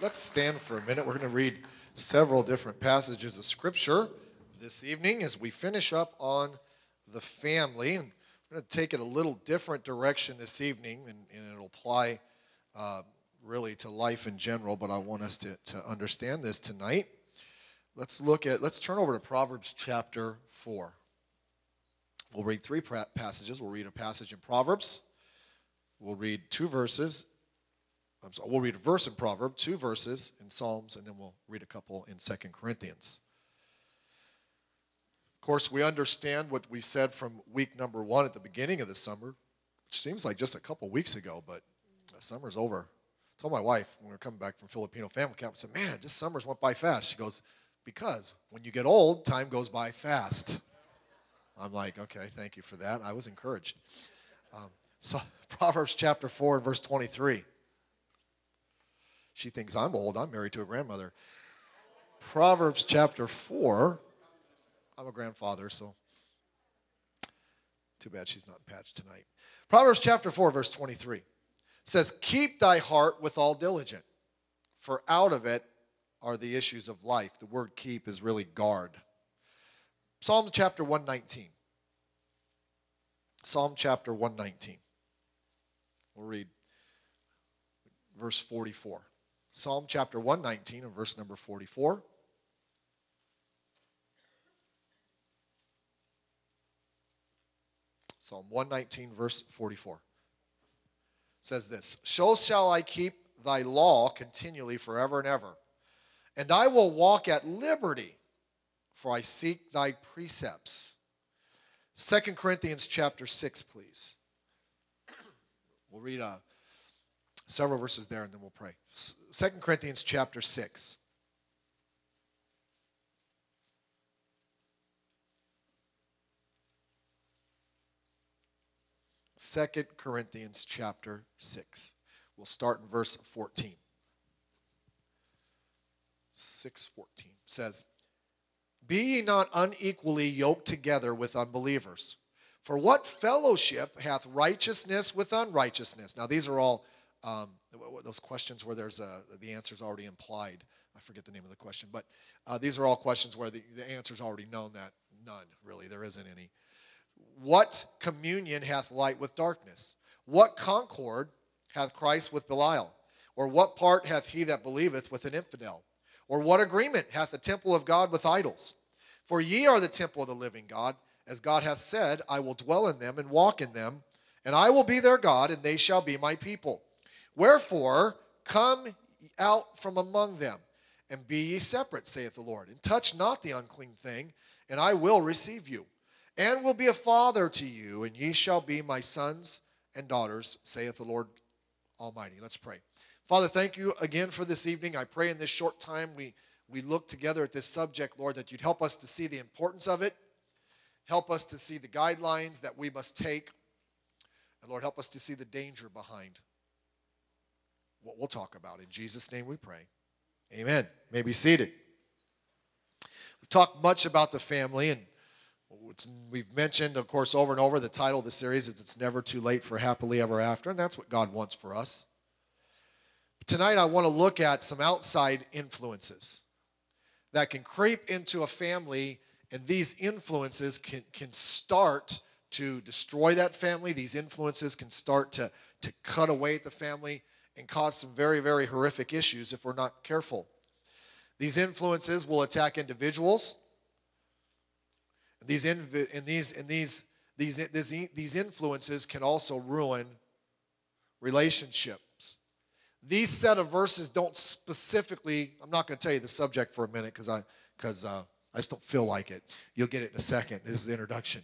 let's stand for a minute. We're going to read several different passages of Scripture this evening as we finish up on the family. And we're going to take it a little different direction this evening, and it'll apply really to life in general, but I want us to understand this tonight. Let's turn over to Proverbs chapter 4. We'll read three passages. We'll read a passage in Proverbs. We'll read we'll read a verse in Proverbs, 2 verses in Psalms, and then we'll read a couple in 2 Corinthians. Of course, we understand what we said from week number 1 at the beginning of the summer, which seems like just a couple weeks ago, but summer's over. I told my wife when we were coming back from Filipino family camp, I said, man, just summers went by fast. She goes, because when you get old, time goes by fast. I'm like, okay, thank you for that. I was encouraged. So Proverbs chapter 4 and verse 23. She thinks I'm old. I'm married to a grandmother. Proverbs chapter 4. I'm a grandfather, so too bad she's not in patch tonight. Proverbs chapter 4, verse 23 says, keep thy heart with all diligence, for out of it are the issues of life. The word keep is really guard. Psalm chapter 119. Psalm chapter 119. We'll read verse 44. Psalm chapter 119 and verse number 44. Psalm 119 verse 44 says this, so shall I keep thy law continually forever and ever, and I will walk at liberty, for I seek thy precepts. 2 Corinthians chapter 6, please. We'll read several verses there and then we'll pray. 2 Corinthians chapter 6. Second Corinthians chapter 6. We'll start in verse 14. 6:14 says, be ye not unequally yoked together with unbelievers. For what fellowship hath righteousness with unrighteousness? Now these are all those questions where there's the answer's already implied. I forget the name of the question, but these are all questions where the answer's already known that none, really, there isn't any. What communion hath light with darkness? What concord hath Christ with Belial? Or what part hath he that believeth with an infidel? Or what agreement hath the temple of God with idols? For ye are the temple of the living God, as God hath said, I will dwell in them and walk in them, and I will be their God, and they shall be my people. Wherefore, come out from among them, and be ye separate, saith the Lord, and touch not the unclean thing, and I will receive you, and will be a father to you, and ye shall be my sons and daughters, saith the Lord Almighty. Let's pray. Father, thank you again for this evening. I pray in this short time we look together at this subject, Lord, that you'd help us to see the importance of it. Help us to see the guidelines that we must take. And Lord, help us to see the danger behind what we'll talk about. In Jesus' name we pray. Amen. You may be seated. We've talked much about the family, and we've mentioned, of course, over and over, the title of the series is It's Never Too Late for Happily Ever After, and that's what God wants for us. But tonight I want to look at some outside influences that can creep into a family, and these influences can start to destroy that family. These influences can start to cut away at the family and cause some very, very horrific issues if we're not careful. These influences will attack individuals. These influences can also ruin relationships. These set of verses don't specifically, I'm not going to tell you the subject for a minute because I just don't feel like it. You'll get it in a second. This is the introduction.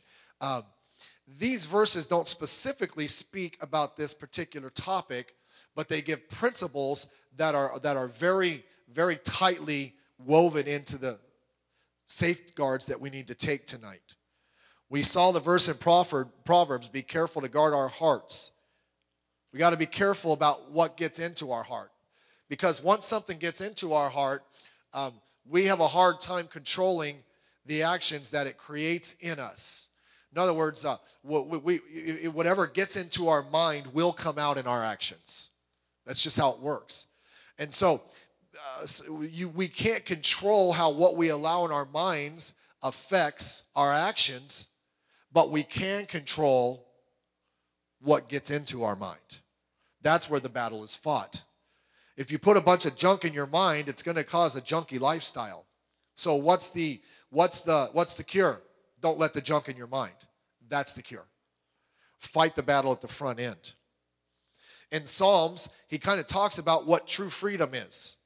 These verses don't specifically speak about this particular topic, but they give principles that are very, very tightly woven into the safeguards that we need to take tonight. We saw the verse in Proverbs, be careful to guard our hearts. We got to be careful about what gets into our heart. Because once something gets into our heart, we have a hard time controlling the actions that it creates in us. In other words, whatever gets into our mind will come out in our actions. That's just how it works. And so we can't control how what we allow in our minds affects our actions, but we can control what gets into our mind. That's where the battle is fought. If you put a bunch of junk in your mind, it's going to cause a junky lifestyle. So what's the cure? Don't let the junk in your mind. That's the cure. Fight the battle at the front end. In Psalms, he kind of talks about what true freedom is.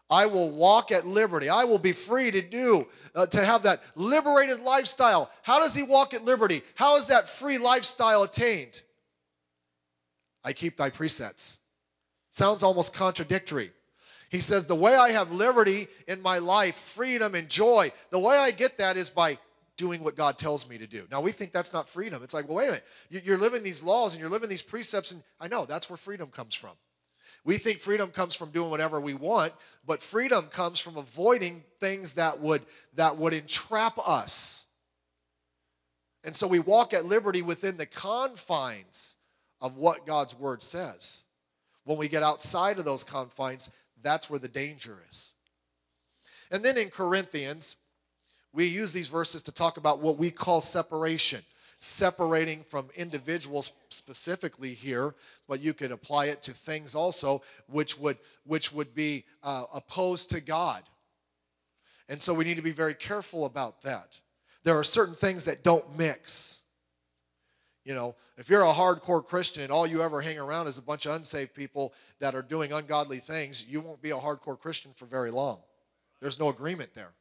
I will walk at liberty. I will be free to have that liberated lifestyle. How does he walk at liberty? How is that free lifestyle attained? I keep thy precepts. Sounds almost contradictory. He says, the way I have liberty in my life, freedom and joy, the way I get that is by doing what God tells me to do. Now, we think that's not freedom. It's like, well, wait a minute. You're living these laws and you're living these precepts, and I know that's where freedom comes from. We think freedom comes from doing whatever we want, but freedom comes from avoiding things that would entrap us. And so we walk at liberty within the confines of what God's word says. When we get outside of those confines, that's where the danger is. And then in Corinthians, we use these verses to talk about what we call separation. Separating from individuals specifically here, but you could apply it to things also which would be opposed to God. And so we need to be very careful about that. There are certain things that don't mix. You know, if you're a hardcore Christian and all you ever hang around is a bunch of unsaved people that are doing ungodly things, you won't be a hardcore Christian for very long. There's no agreement there.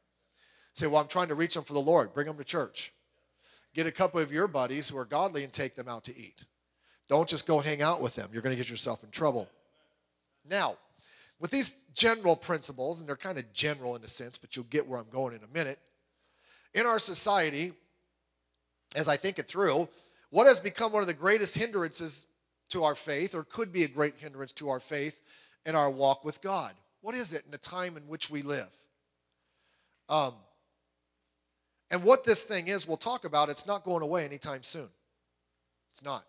Say, well, I'm trying to reach them for the Lord. Bring them to church. Get a couple of your buddies who are godly and take them out to eat. Don't just go hang out with them. You're going to get yourself in trouble. Now, with these general principles, and they're kind of general in a sense, but you'll get where I'm going in a minute. In our society, as I think it through, what has become one of the greatest hindrances to our faith, or could be a great hindrance to our faith in our walk with God? What is it in the time in which we live? And what this thing is, we'll talk about, it's not going away anytime soon. It's not.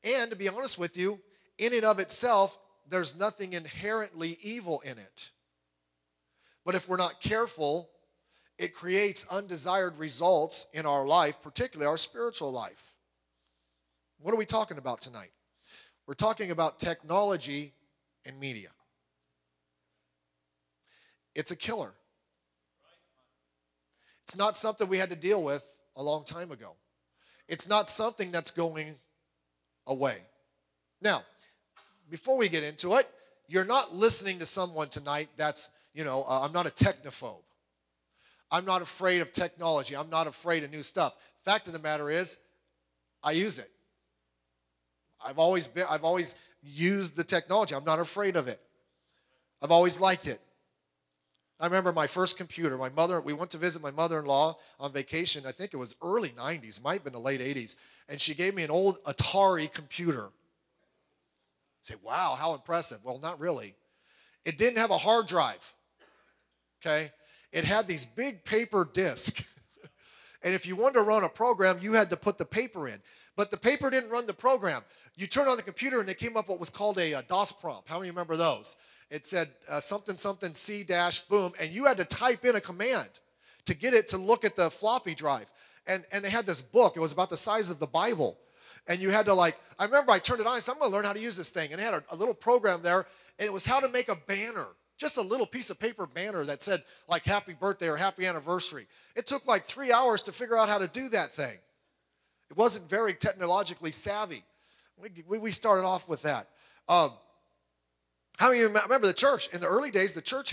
And to be honest with you, in and of itself, there's nothing inherently evil in it. But if we're not careful, it creates undesired results in our life, particularly our spiritual life. What are we talking about tonight? We're talking about technology and media. It's a killer. It's not something we had to deal with a long time ago. It's not something that's going away. Now, before we get into it, you're not listening to someone tonight that's, I'm not a technophobe. I'm not afraid of technology. I'm not afraid of new stuff. Fact of the matter is, I use it. I've always used the technology. I'm not afraid of it. I've always liked it. I remember my first computer. We went to visit my mother-in-law on vacation. I think it was early 90s. Might have been the late 80s. And she gave me an old Atari computer. I say, wow, how impressive. Well, not really. It didn't have a hard drive. Okay? It had these big paper discs. And if you wanted to run a program, you had to put the paper in. But the paper didn't run the program. You turn on the computer and they came up what was called a DOS prompt. How many remember those? It said something, C dash, boom, and you had to type in a command to get it to look at the floppy drive. And they had this book. It was about the size of the Bible. And you had to I remember I turned it on and said, I'm going to learn how to use this thing. And it had a little program there, and it was how to make a banner. Just a little piece of paper banner that said, happy birthday or happy anniversary. It took 3 hours to figure out how to do that thing. It wasn't very technologically savvy. We started off with that. How many of you remember the church? In the early days, the church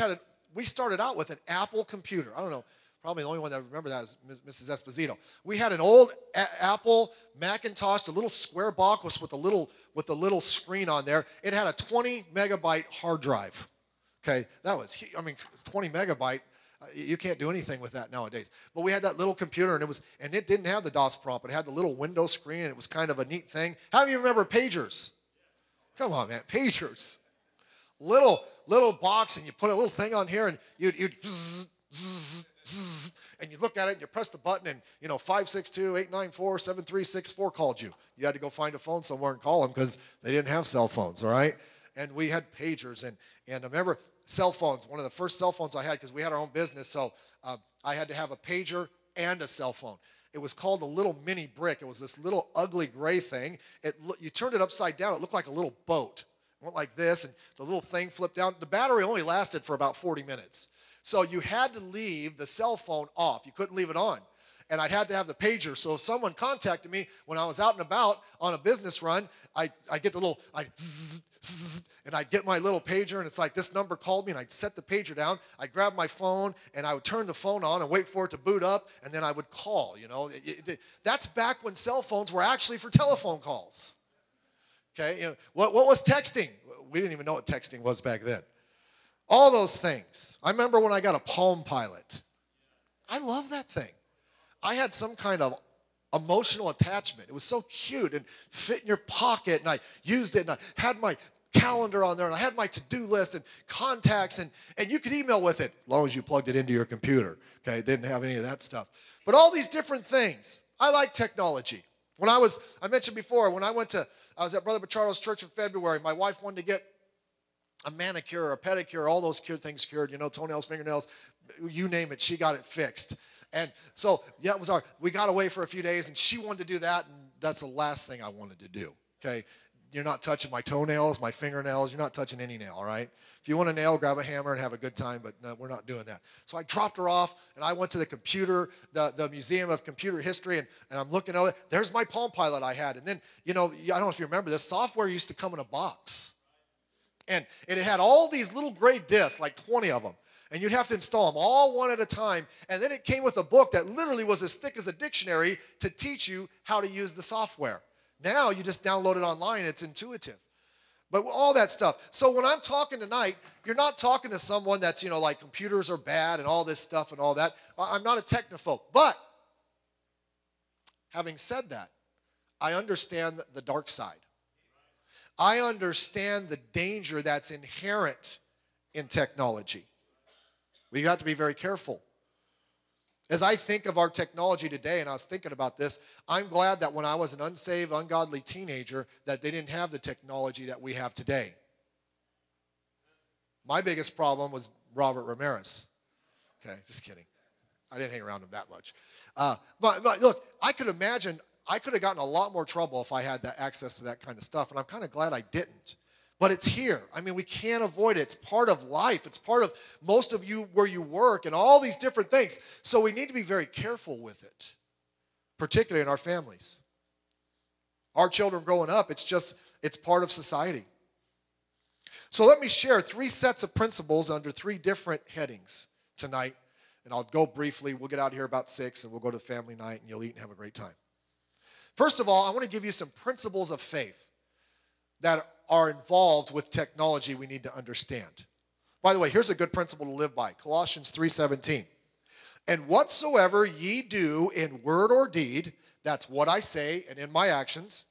we started out with an Apple computer. I don't know, probably the only one that remember that is Mrs. Esposito. We had an old Apple Macintosh, a little square box with a little screen on there. It had a 20 megabyte hard drive. Okay, that was, 20 megabyte. You can't do anything with that nowadays. But we had that little computer, and it didn't have the DOS prompt. It had the little window screen, and it was kind of a neat thing. How many of you remember pagers? Come on, man, pagers. Little box, and you put a little thing on here, and you'd zzz, zzz, zzz, and you look at it, and you press the button, and 562-894-7364 called you. You had to go find a phone somewhere and call them because they didn't have cell phones, all right? And we had pagers, and I remember cell phones. One of the first cell phones I had, because we had our own business, so I had to have a pager and a cell phone. It was called a little mini brick. It was this little ugly gray thing. You turned it upside down. It looked like a little boat. It went like this, and the little thing flipped down. The battery only lasted for about 40 minutes. So you had to leave the cell phone off. You couldn't leave it on. And I had to have the pager. So if someone contacted me when I was out and about on a business run, I get the little, and I'd get my little pager, and it's like this number called me, and I'd set the pager down. I'd grab my phone, and I would turn the phone on and wait for it to boot up, and then I would call, you know. That's back when cell phones were actually for telephone calls. Okay, you know, what was texting? We didn't even know what texting was back then. All those things. I remember when I got a Palm Pilot. I love that thing. I had some kind of emotional attachment. It was so cute and fit in your pocket, and I used it, and I had my calendar on there, and I had my to-do list and contacts, and you could email with it as long as you plugged it into your computer. Okay, it didn't have any of that stuff. But all these different things. I like technology. I mentioned before, when I was at Brother Bachardo's church in February, my wife wanted to get a manicure or a pedicure, all those things cured, you know, toenails, fingernails, you name it, she got it fixed. And so, yeah, we got away for a few days, and she wanted to do that, and that's the last thing I wanted to do, okay? You're not touching my toenails, my fingernails. You're not touching any nail, all right? If you want a nail, grab a hammer and have a good time, but no, we're not doing that. So I dropped her off, and I went to the Museum of Computer History, and I'm looking over. There's my Palm Pilot I had. And then, you know, I don't know if you remember this, software used to come in a box. And it had all these little gray discs, like 20 of them. And you'd have to install them all one at a time. And then it came with a book that literally was as thick as a dictionary to teach you how to use the software. Now you just download it online. It's intuitive. But all that stuff. So when I'm talking tonight, you're not talking to someone that's, you know, like computers are bad and all this stuff and all that. I'm not a technophobe. But having said that, I understand the dark side. I understand the danger that's inherent in technology. We got to be very careful. As I think of our technology today, and I was thinking about this, I'm glad that when I was an unsaved, ungodly teenager, that they didn't have the technology that we have today. My biggest problem was Robert Ramirez. Okay, just kidding. I didn't hang around him that much. But look, I could imagine I could have gotten a lot more trouble if I had that access to that kind of stuff, and I'm kind of glad I didn't. But it's here. I mean, we can't avoid it. It's part of life. It's part of most of you where you work and all these different things. So we need to be very careful with it, particularly in our families. Our children growing up, it's part of society. So let me share 3 sets of principles under 3 different headings tonight. And I'll go briefly. We'll get out of here about 6, and we'll go to the family night, and you'll eat and have a great time. First of all, I want to give you some principles of faith that are involved with technology we need to understand. By the way, here's a good principle to live by. Colossians 3:17. And whatsoever ye do in word or deed, that's what I say and in my actions,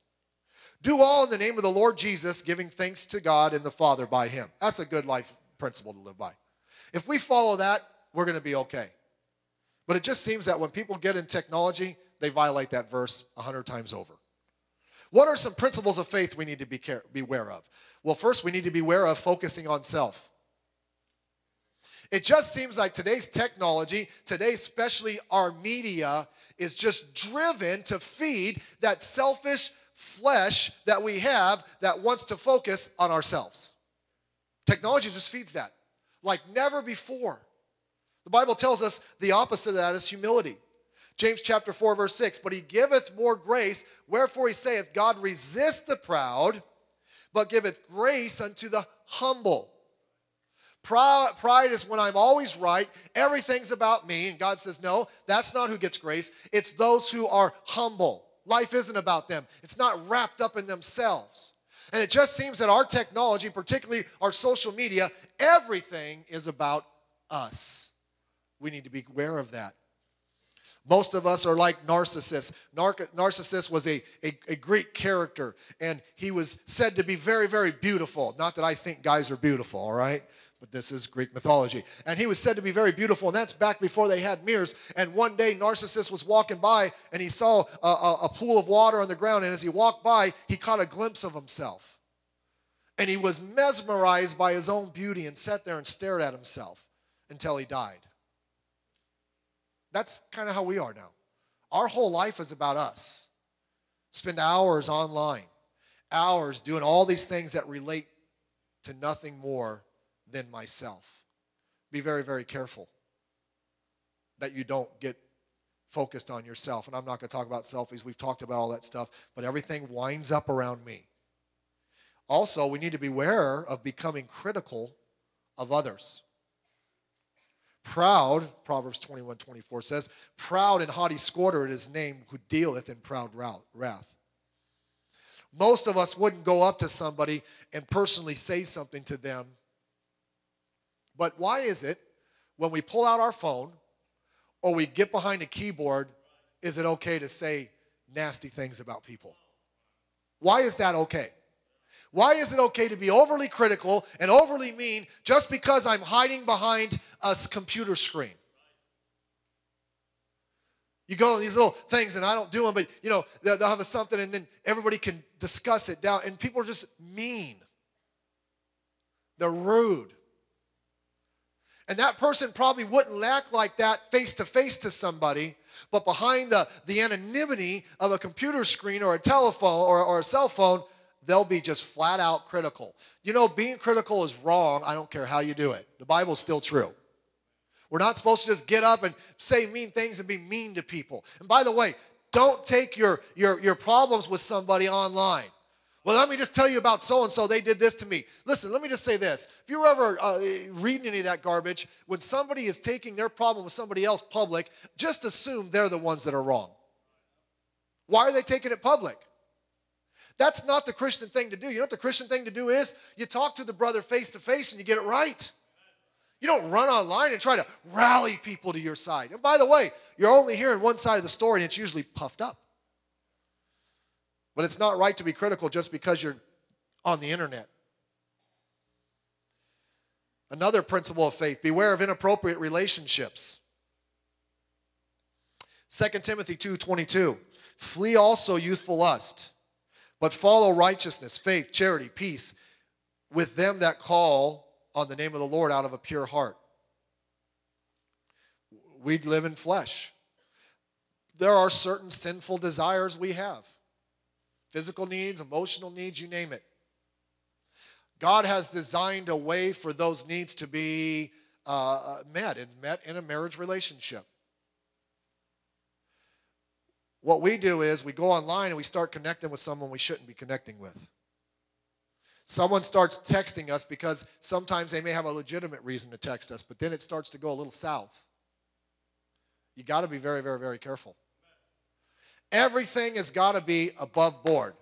do all in the name of the Lord Jesus, giving thanks to God and the Father by him. That's a good life principle to live by. If we follow that, we're going to be okay. But it just seems that when people get in technology, they violate that verse 100 times over. What are some principles of faith we need to be aware of? Well, first, we need to be aware of focusing on self. It just seems like today's technology, today especially our media, is just driven to feed that selfish flesh that we have that wants to focus on ourselves. Technology just feeds that like never before. The Bible tells us the opposite of that is humility. James chapter 4, verse 6, but he giveth more grace, wherefore he saith, God resists the proud, but giveth grace unto the humble. Pride is when I'm always right, everything's about me, and God says, no, that's not who gets grace. It's those who are humble. Life isn't about them. It's not wrapped up in themselves. And it just seems that our technology, particularly our social media, everything is about us. We need to be aware of that. Most of us are like Narcissus. Narcissus was a Greek character, and he was said to be very, very beautiful. Not that I think guys are beautiful, all right? But this is Greek mythology. And he was said to be very beautiful, and that's back before they had mirrors. And one day, Narcissus was walking by, and he saw a pool of water on the ground, and as he walked by, he caught a glimpse of himself. And he was mesmerized by his own beauty and sat there and stared at himself until he died. That's kind of how we are now. Our whole life is about us. Spend hours online, hours doing all these things that relate to nothing more than myself. Be very, very careful that you don't get focused on yourself. And I'm not going to talk about selfies. We've talked about all that stuff. But everything winds up around me. Also, we need to be aware of becoming critical of others. Proud, Proverbs 21:24 says, proud and haughty scorner is his name who dealeth in proud wrath. Most of us wouldn't go up to somebody and personally say something to them. But why is it when we pull out our phone or we get behind a keyboard, is it okay to say nasty things about people? Why is that okay? Why is it okay to be overly critical and overly mean just because I'm hiding behind a computer screen? You go on these little things, and I don't do them, but, you know, they'll have something, and then everybody can discuss it down, and people are just mean. They're rude. And that person probably wouldn't act like that face-to-face to somebody, but behind the anonymity of a computer screen or a telephone or a cell phone, they'll be just flat out critical. You know, being critical is wrong. I don't care how you do it. The Bible's still true. We're not supposed to just get up and say mean things and be mean to people. And by the way, don't take your problems with somebody online. Well, let me just tell you about so-and-so. They did this to me. Listen, let me just say this. If you're ever reading any of that garbage, when somebody is taking their problem with somebody else public, just assume they're the ones that are wrong. Why are they taking it public? That's not the Christian thing to do. You know what the Christian thing to do is? You talk to the brother face to face and you get it right. You don't run online and try to rally people to your side. And by the way, you're only hearing one side of the story, and it's usually puffed up. But it's not right to be critical just because you're on the internet. Another principle of faith, beware of inappropriate relationships. 2 Timothy 2:22, flee also youthful lust, but follow righteousness, faith, charity, peace with them that call on the name of the Lord out of a pure heart. We live in flesh. There are certain sinful desires we have. Physical needs, emotional needs, you name it. God has designed a way for those needs to be met in a marriage relationship. What we do is we go online and we start connecting with someone we shouldn't be connecting with. Someone starts texting us because sometimes they may have a legitimate reason to text us, but then it starts to go a little south. You got to be very, very, very careful. Everything has got to be above board.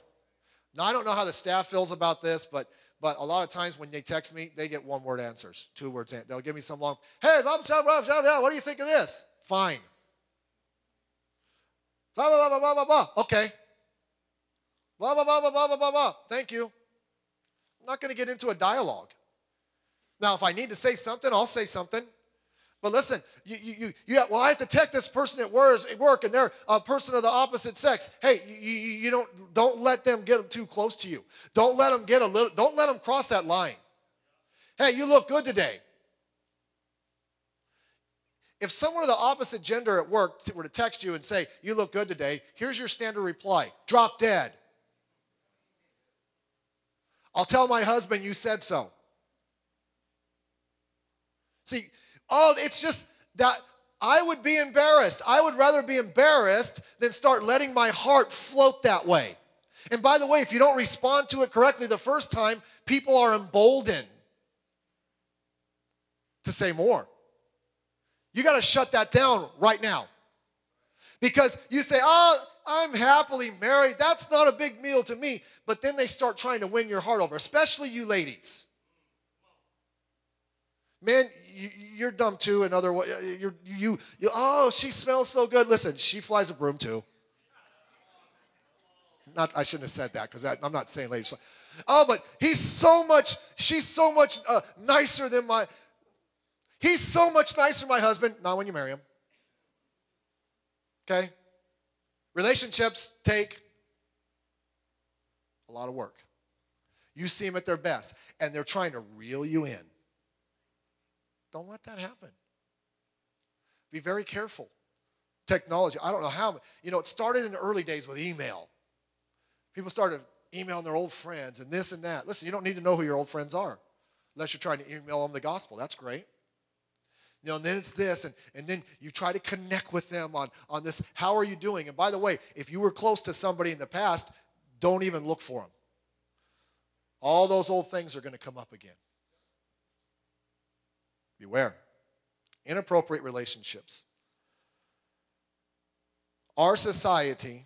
Now, I don't know how the staff feels about this, but a lot of times when they text me, they get one-word answers, two-words. They'll give me some long, hey, what do you think of this? Fine. Blah, blah, blah, blah, blah, blah. Okay. Blah, blah, blah, blah, blah, blah, blah. Thank you. I'm not going to get into a dialogue. Now, if I need to say something, I'll say something. But listen, I have to text this person at work, and they're a person of the opposite sex. Hey, you don't let them get too close to you. Don't let them cross that line. Hey, you look good today. If someone of the opposite gender at work were to text you and say, you look good today, here's your standard reply. Drop dead. I'll tell my husband you said so. See, it's just that I would be embarrassed. I would rather be embarrassed than start letting my heart float that way. And by the way, if you don't respond to it correctly the first time, people are emboldened to say more. You got to shut that down right now. Because you say, I'm happily married. That's not a big deal to me. But then they start trying to win your heart over, especially you ladies. Man, you're dumb too. In other words, she smells so good. Listen, she flies a broom too. I shouldn't have said that because I'm not saying ladies. But she's so much nicer than he's so much nicer than my husband. Not when you marry him. Okay? Relationships take a lot of work. You see them at their best, and they're trying to reel you in. Don't let that happen. Be very careful. Technology, I don't know how. It started in the early days with email. People started emailing their old friends and this and that. Listen, you don't need to know who your old friends are unless you're trying to email them the gospel. That's great. And then it's this, and then you try to connect with them on this. How are you doing? And by the way, if you were close to somebody in the past, don't even look for them. All those old things are going to come up again. Beware. Inappropriate relationships. Our society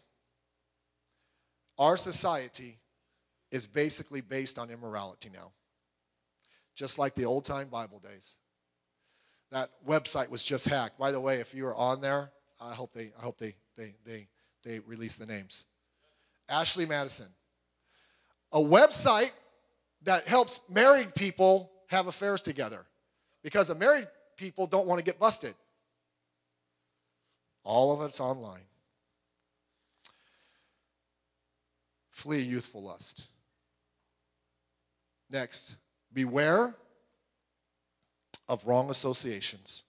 is basically based on immorality now. Just like the old-time Bible days. That website was just hacked. By the way, if you are on there, I hope they release the names. Ashley Madison. A website that helps married people have affairs together. Because the married people don't want to get busted. All of it's online. Flee youthful lust. Next, beware of wrong associations.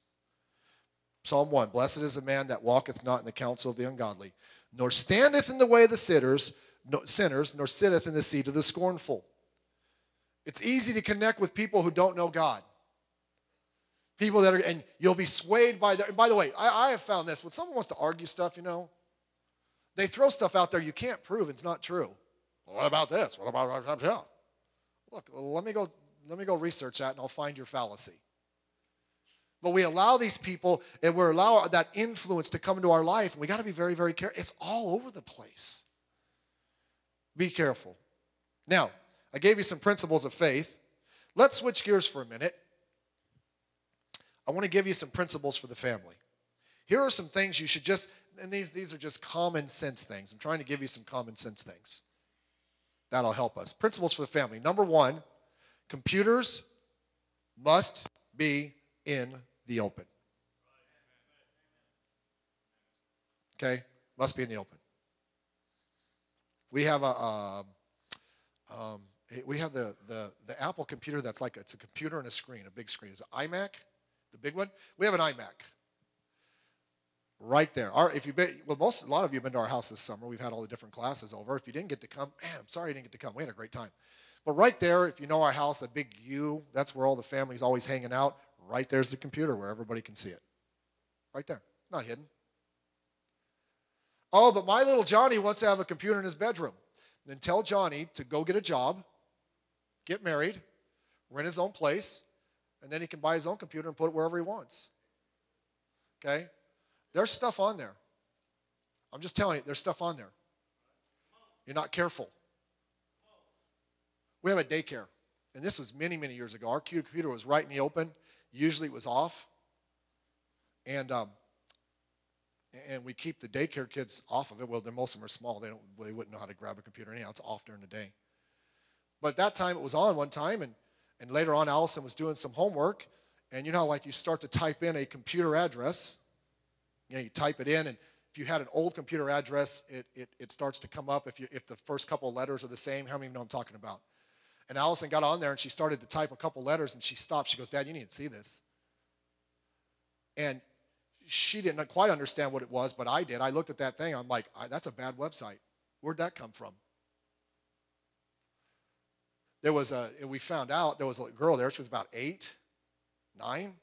Psalm 1, blessed is the man that walketh not in the counsel of the ungodly, nor standeth in the way of the sinners, nor sitteth in the seat of the scornful. It's easy to connect with people who don't know God. People that are, and you'll be swayed by their, and by the way, I have found this, when someone wants to argue stuff, they throw stuff out there you can't prove it's not true. Well, what about this? What about, yeah. Look, let me go research that and I'll find your fallacy. But we allow these people, and we allow that influence to come into our life, and we got to be very, very careful. It's all over the place. Be careful. Now, I gave you some principles of faith. Let's switch gears for a minute. I want to give you some principles for the family. Here are some things you should just, and these are just common sense things. I'm trying to give you some common sense things. That'll help us. Principles for the family. Number 1, computers must be in the open. Okay? Must be in the open. We have the Apple computer that's like, it's a computer and a screen, a big screen. Is it iMac? The big one? We have an iMac. Right there. A lot of you have been to our house this summer. We've had all the different classes over. If you didn't get to come, man, I'm sorry you didn't get to come. We had a great time. But right there, if you know our house, that big U, that's where all the family's always hanging out. Right there's the computer where everybody can see it. Right there. Not hidden. Oh, but my little Johnny wants to have a computer in his bedroom. Then tell Johnny to go get a job, get married, rent his own place, and then he can buy his own computer and put it wherever he wants. Okay? There's stuff on there. I'm just telling you, there's stuff on there. You're not careful. We have a daycare, and this was many, many years ago. Our computer was right in the open. Usually it was off. And we keep the daycare kids off of it. Well, most of them are small. They wouldn't know how to grab a computer anyhow. It's off during the day. But at that time, it was on one time, and later on, Allison was doing some homework, and like you start to type in a computer address. You type it in, and if you had an old computer address, it starts to come up if the first couple of letters are the same. How many of you know what I'm talking about? And Allison got on there, and she started to type a couple letters, and she stopped. She goes, Dad, you need to see this. And she didn't quite understand what it was, but I did. I looked at that thing. I'm like, that's a bad website. Where'd that come from? We found out there was a girl there. She was about 8, 9.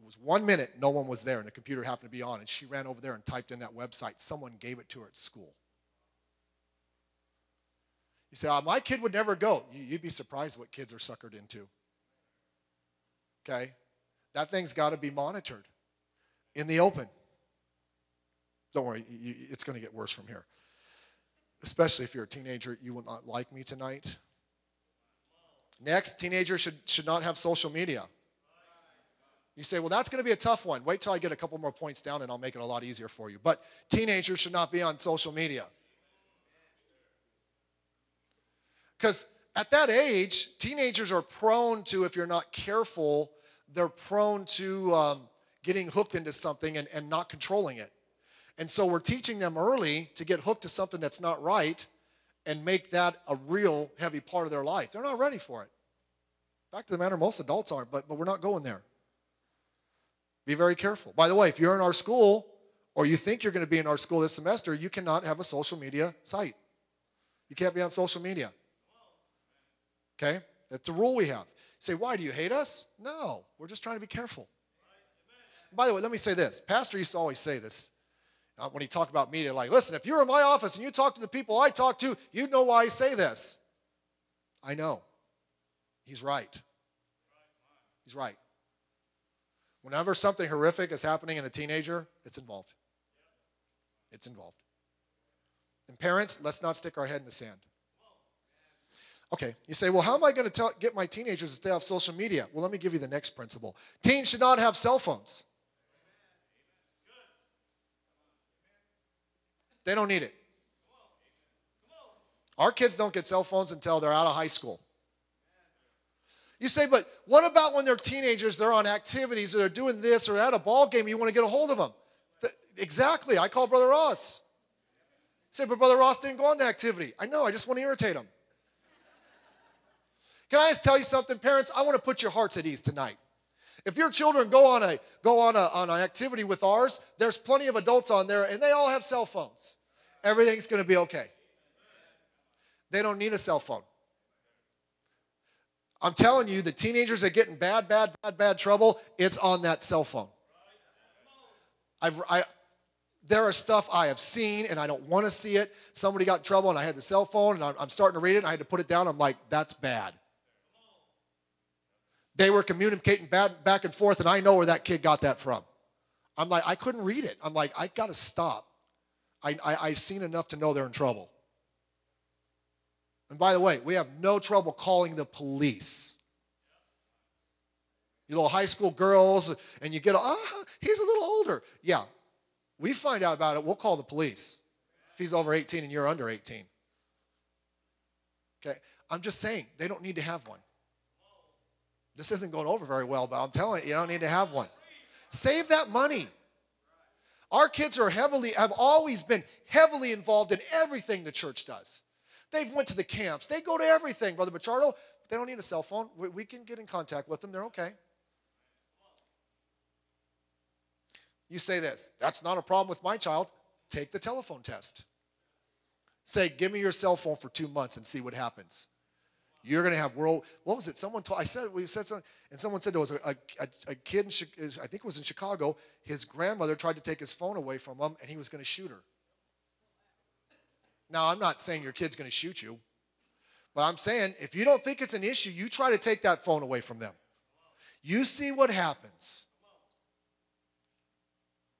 It was 1 minute, no one was there, and the computer happened to be on, and she ran over there and typed in that website. Someone gave it to her at school. You say, my kid would never go. You'd be surprised what kids are suckered into. Okay? That thing's got to be monitored in the open. Don't worry, it's going to get worse from here. Especially if you're a teenager, you will not like me tonight. Next, teenagers should not have social media. You say, well, that's going to be a tough one. Wait till I get a couple more points down and I'll make it a lot easier for you. But teenagers should not be on social media. Because at that age, teenagers are prone to, if you're not careful, they're prone to getting hooked into something and not controlling it. And so we're teaching them early to get hooked to something that's not right and make that a real heavy part of their life. They're not ready for it. Fact of the matter, most adults aren't, but we're not going there. Be very careful. By the way, if you're in our school, or you think you're going to be in our school this semester, you cannot have a social media site. You can't be on social media. Okay? That's a rule we have. Say, why, do you hate us? No, we're just trying to be careful. By the way, let me say this. Pastor used to always say this when he talked about media, like, listen, if you're in my office and you talk to the people I talk to, you'd know why I say this. I know. He's right. He's right. Whenever something horrific is happening in a teenager, it's involved. It's involved. And parents, let's not stick our head in the sand. Okay, you say, well, how am I going to get my teenagers to stay off social media? Well, let me give you the next principle. Teens should not have cell phones. They don't need it. Our kids don't get cell phones until they're out of high school. You say, but what about when they're teenagers, they're on activities, or they're doing this, or at a ball game, you want to get a hold of them? Exactly. I call Brother Ross. Say, but Brother Ross didn't go on the activity. I know. I just want to irritate him. Can I just tell you something, parents? I want to put your hearts at ease tonight. If your children go on an activity with ours, there's plenty of adults on there, and they all have cell phones. Everything's going to be okay. They don't need a cell phone. I'm telling you, the teenagers that get in bad trouble, it's on that cell phone. There are stuff I have seen, and I don't want to see it. Somebody got in trouble, and I had the cell phone, and I'm starting to read it, and I had to put it down. I'm like, that's bad. They were communicating back and forth, and I know where that kid got that from. I'm like, I couldn't read it. I'm like, I got to stop. I've seen enough to know they're in trouble. And by the way, we have no trouble calling the police. You little high school girls, and you get, he's a little older. Yeah, we find out about it, we'll call the police. If he's over 18 and you're under 18. Okay, I'm just saying, they don't need to have one. This isn't going over very well, but I'm telling you, you don't need to have one. Save that money. Our kids have always been heavily involved in everything the church does. They've went to the camps. They go to everything, Brother Bachardo. But they don't need a cell phone. We can get in contact with them. They're okay. You say this, that's not a problem with my child. Take the telephone test. Say, give me your cell phone for 2 months and see what happens. You're going to have what was it? We said something, and someone said there was a kid, I think it was in Chicago, his grandmother tried to take his phone away from him, and he was going to shoot her. Now, I'm not saying your kid's going to shoot you, but I'm saying if you don't think it's an issue, you try to take that phone away from them. You see what happens.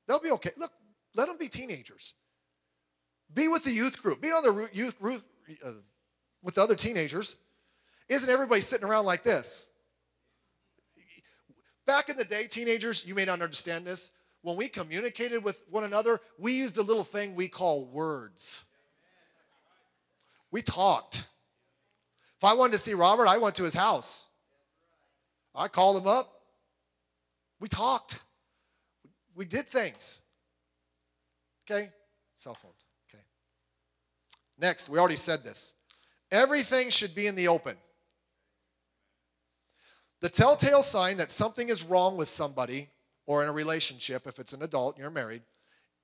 They'll be okay. Look, let them be teenagers. Be with the youth group. Be on the youth group with the other teenagers. Isn't everybody sitting around like this? Back in the day, teenagers, you may not understand this. When we communicated with one another, we used a little thing we call words. We talked. If I wanted to see Robert, I went to his house. I called him up. We talked. We did things. Okay? Cell phones. Okay. Next, we already said this. Everything should be in the open. The telltale sign that something is wrong with somebody or in a relationship, if it's an adult and you're married,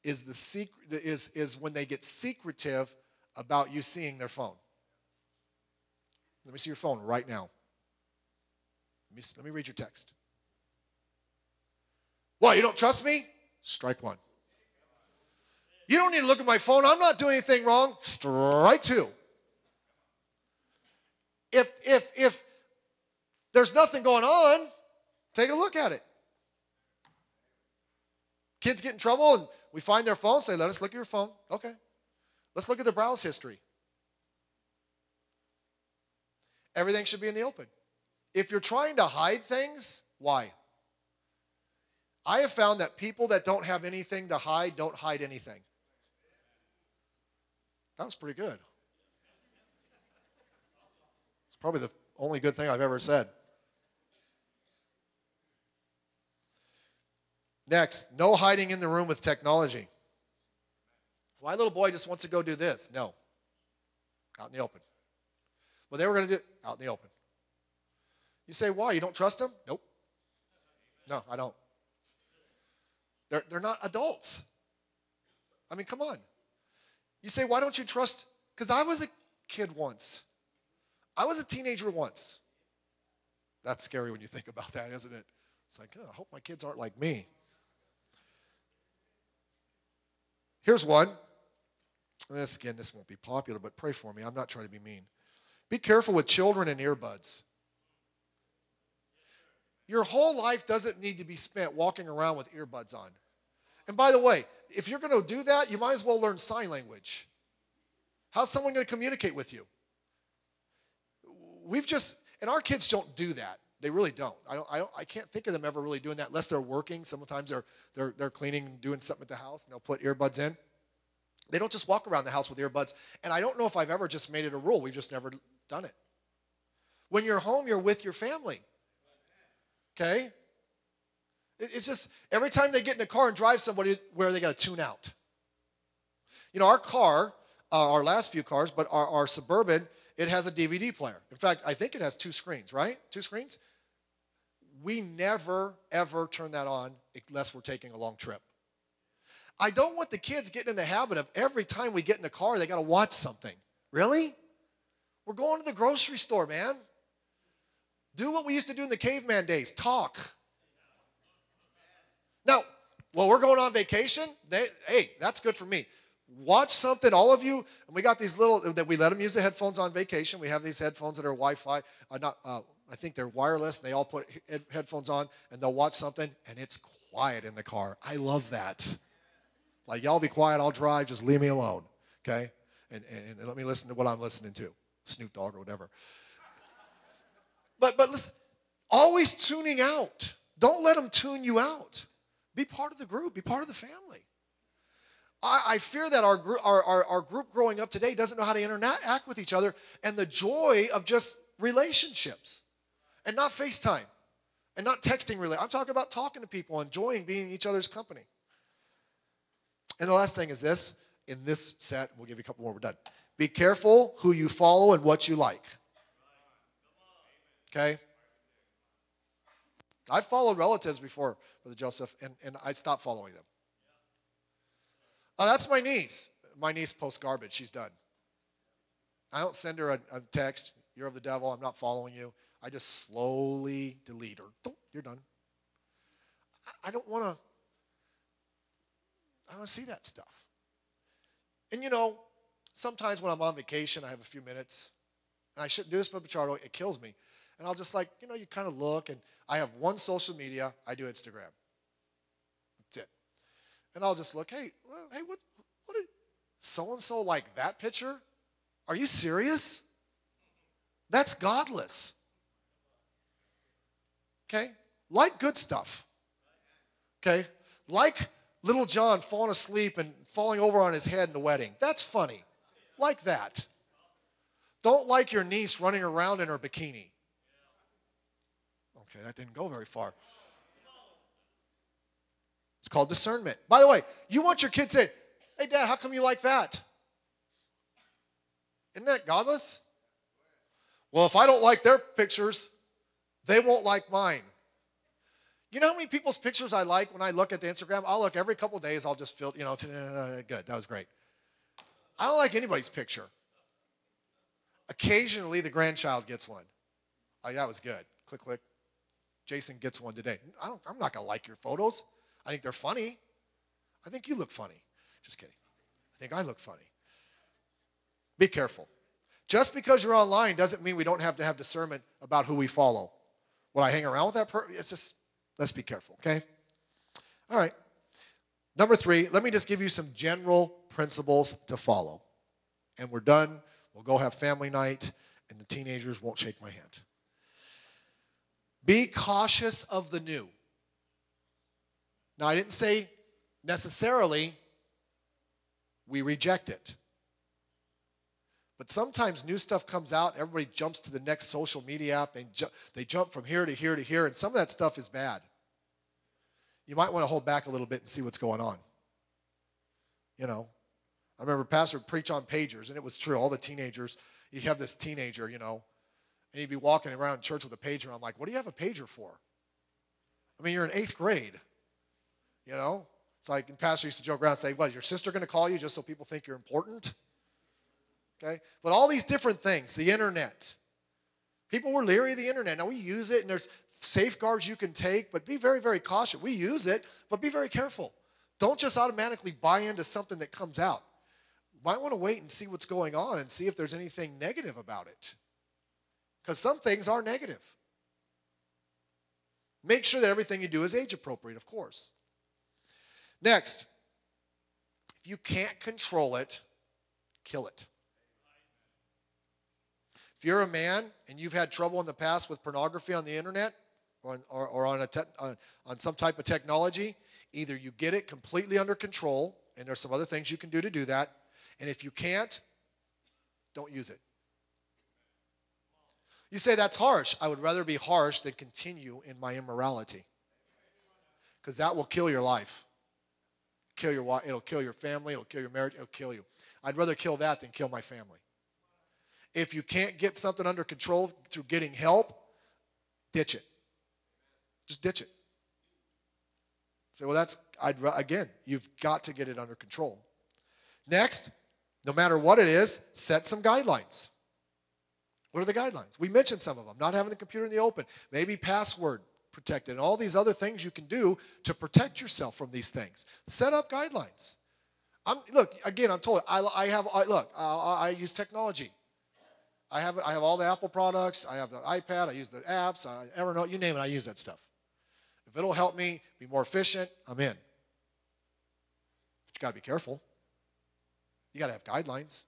is when they get secretive about you seeing their phone. Let me see your phone right now. Let me read your text. What, you don't trust me? Strike one. You don't need to look at my phone. I'm not doing anything wrong. Strike two. If there's nothing going on, take a look at it. Kids get in trouble and we find their phone, say, let us look at your phone. Okay. Let's look at the browse history. Everything should be in the open. If you're trying to hide things, why? I have found that people that don't have anything to hide don't hide anything. That was pretty good. It's probably the only good thing I've ever said. Next, no hiding in the room with technology. My little boy just wants to go do this. No. Out in the open. Well, they were going to do it out in the open. You say, why? You don't trust them? Nope. No, I don't. They're not adults. I mean, come on. You say, why don't you trust? Because I was a kid once. I was a teenager once. That's scary when you think about that, isn't it? It's like, oh, I hope my kids aren't like me. Here's one. This won't be popular, but pray for me. I'm not trying to be mean. Be careful with children and earbuds. Your whole life doesn't need to be spent walking around with earbuds on. And by the way, if you're going to do that, you might as well learn sign language. How's someone going to communicate with you? And our kids don't do that. They really don't. I can't think of them ever really doing that unless they're working. Sometimes they're cleaning and doing something at the house, and they'll put earbuds in. They don't just walk around the house with earbuds. And I don't know if I've ever just made it a rule. We've just never done it. When you're home, you're with your family. Okay? It's just every time they get in a car and drive somebody, where are they going to tune out? You know, our car, our last few cars, but our Suburban, it has a DVD player. In fact, I think it has 2 screens, right? 2 screens? We never, ever turn that on unless we're taking a long trip. I don't want the kids getting in the habit of every time we get in the car, they got to watch something. Really? We're going to the grocery store, man. Do what we used to do in the caveman days. Talk. Now, while we're going on vacation, hey, that's good for me. Watch something, all of you. And we got these little, that we let them use the headphones on vacation. We have these headphones that are Wi-Fi. I think they're wireless. And they all put headphones on, and they'll watch something, and it's quiet in the car. I love that. Like, y'all be quiet. I'll drive. Just leave me alone, okay? And let me listen to what I'm listening to, Snoop Dogg or whatever. But listen, always tuning out. Don't let them tune you out. Be part of the group. Be part of the family. I fear that our group growing up today doesn't know how to interact with each other and the joy of just relationships and not FaceTime and not texting. I'm talking about talking to people, enjoying being in each other's company. And the last thing is this. In this set, we'll give you a couple more, we're done. Be careful who you follow and what you like. Okay? I've followed relatives before, Brother Joseph, and I stopped following them. Oh, that's my niece. My niece posts garbage. She's done. I don't send her a text. You're of the devil. I'm not following you. I just slowly delete her. You're done. I don't want to see that stuff. And you know, sometimes when I'm on vacation, I have a few minutes. And I shouldn't do this, but Pichardo, it kills me. And I'll just you kind of look. And I have one social media. I do Instagram. That's it. And I'll just look, hey, what did so-and-so like that picture? Are you serious? That's godless. Okay? Like good stuff. Okay? Like little John falling asleep and falling over on his head in the wedding. That's funny. Like that. Don't like your niece running around in her bikini. Okay, that didn't go very far. It's called discernment. By the way, you want your kids to say, hey, Dad, how come you like that? Isn't that godless? Well, if I don't like their pictures, they won't like mine. You know how many people's pictures I like when I look at the Instagram? I'll look every couple of days. I'll just feel, good. That was great. I don't like anybody's picture. Occasionally, the grandchild gets one. Oh, that was good. Click, click. Jason gets one today. I'm not going to like your photos. I think they're funny. I think you look funny. Just kidding. I think I look funny. Be careful. Just because you're online doesn't mean we don't have to have discernment about who we follow. Will I hang around with that person? It's just, let's be careful, okay? All right. Number 3, let me just give you some general principles to follow. And we're done. We'll go have family night, and the teenagers won't shake my hand. Be cautious of the new. Now, I didn't say necessarily we reject it. But sometimes new stuff comes out, everybody jumps to the next social media app, and they jump from here to here to here, and some of that stuff is bad. You might want to hold back a little bit and see what's going on. I remember a pastor would preach on pagers, and it was true. All the teenagers, you have this teenager, and he'd be walking around church with a pager. I'm like, what do you have a pager for? I mean, you're in 8th grade, It's like, and pastor used to joke around and say, what, is your sister going to call you just so people think you're important? Okay? But all these different things, the internet. People were leery of the internet. Now, we use it, and there's safeguards you can take, but be very, very cautious. We use it, but be very careful. Don't just automatically buy into something that comes out. You might want to wait and see what's going on and see if there's anything negative about it. Because some things are negative. Make sure that everything you do is age appropriate, of course. Next, if you can't control it, kill it. If you're a man and you've had trouble in the past with pornography on the internet or on some type of technology, either you get it completely under control, and there's some other things you can do to do that, and if you can't, don't use it. You say that's harsh. I would rather be harsh than continue in my immorality, because that will kill your life. It'll kill your family. It'll kill your marriage. It'll kill you. I'd rather kill that than kill my family. If you can't get something under control through getting help, ditch it. Just ditch it. Say, well, again, you've got to get it under control. Next, no matter what it is, set some guidelines. What are the guidelines? We mentioned some of them. Not having the computer in the open. Maybe password protected. And all these other things you can do to protect yourself from these things. Set up guidelines. I'm told I use technology. I have all the Apple products. I have the iPad. I use the apps. Evernote. You name it. I use that stuff. If it'll help me be more efficient, I'm in. But you got to be careful. You got to have guidelines.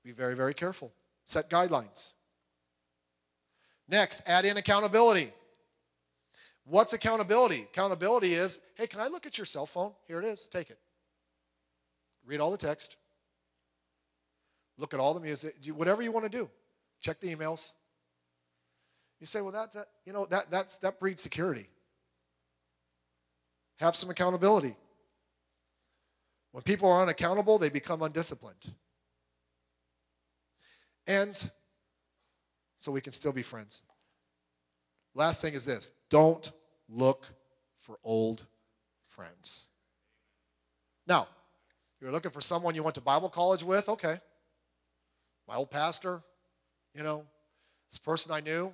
Be very, very careful. Set guidelines. Next, add in accountability. What's accountability? Accountability is, hey, can I look at your cell phone? Here it is. Take it. Read all the text. Look at all the music. Do whatever you want to do. Check the emails. You say, well, that breeds security. Have some accountability. When people are unaccountable, they become undisciplined. And so we can still be friends. Last thing is this. Don't look for old friends. Now, you're looking for someone you went to Bible college with? Okay. My old pastor, this person I knew.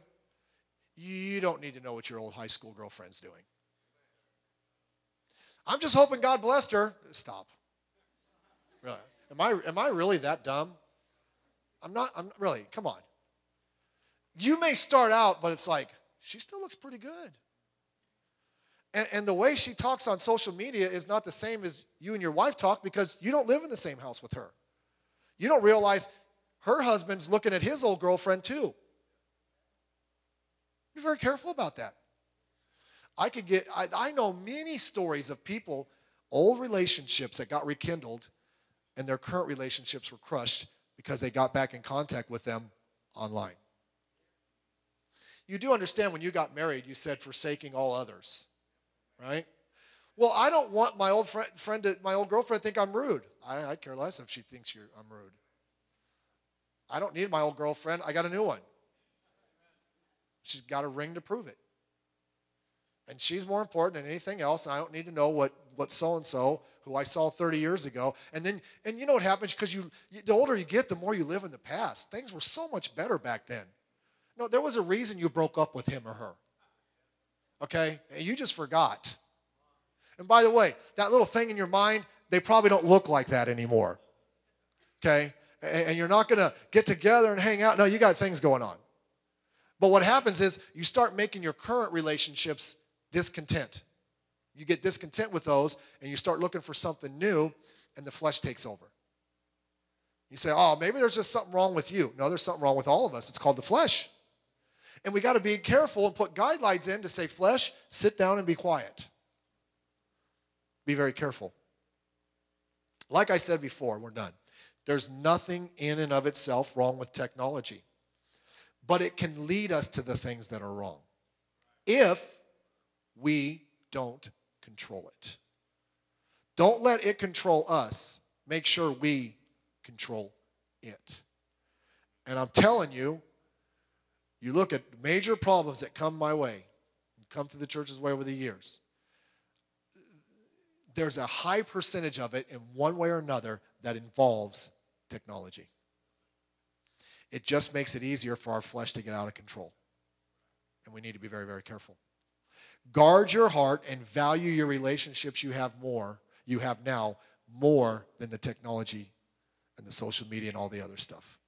You don't need to know what your old high school girlfriend's doing. I'm just hoping God blessed her. Stop. Really. Am I really that dumb? I'm really, come on. You may start out, but it's like, she still looks pretty good. And the way she talks on social media is not the same as you and your wife talk, because you don't live in the same house with her. You don't realize her husband's looking at his old girlfriend too. Be very careful about that. I know many stories of people, old relationships that got rekindled, and their current relationships were crushed because they got back in contact with them online. You do understand when you got married, you said forsaking all others, right? Well, I don't want my old my old girlfriend to think I'm rude. I care less if she thinks I'm rude. I don't need my old girlfriend. I got a new one. She's got a ring to prove it. And she's more important than anything else, and I don't need to know what so-and-so, who I saw 30 years ago. And you know what happens? Because the older you get, the more you live in the past. Things were so much better back then. No, there was a reason you broke up with him or her. Okay? And you just forgot. And by the way, that little thing in your mind, they probably don't look like that anymore. Okay? And you're not going to get together and hang out. No, you got things going on. But what happens is you start making your current relationships discontent. You get discontent with those, and you start looking for something new, and the flesh takes over. You say, oh, maybe there's just something wrong with you. No, there's something wrong with all of us. It's called the flesh. And we got to be careful and put guidelines in to say, flesh, sit down and be quiet. Be very careful. Like I said before, we're done. There's nothing in and of itself wrong with technology. But it can lead us to the things that are wrong if we don't control it. Don't let it control us. make sure we control it. And I'm telling you, you look at major problems that come my way, come to the church's way over the years, there's a high percentage of it in one way or another that involves technology. It just makes it easier for our flesh to get out of control. And we need to be very, very careful. Guard your heart and value your relationships you have now more than the technology and the social media and all the other stuff.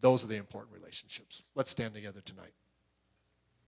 Those are the important relationships. Let's stand together tonight.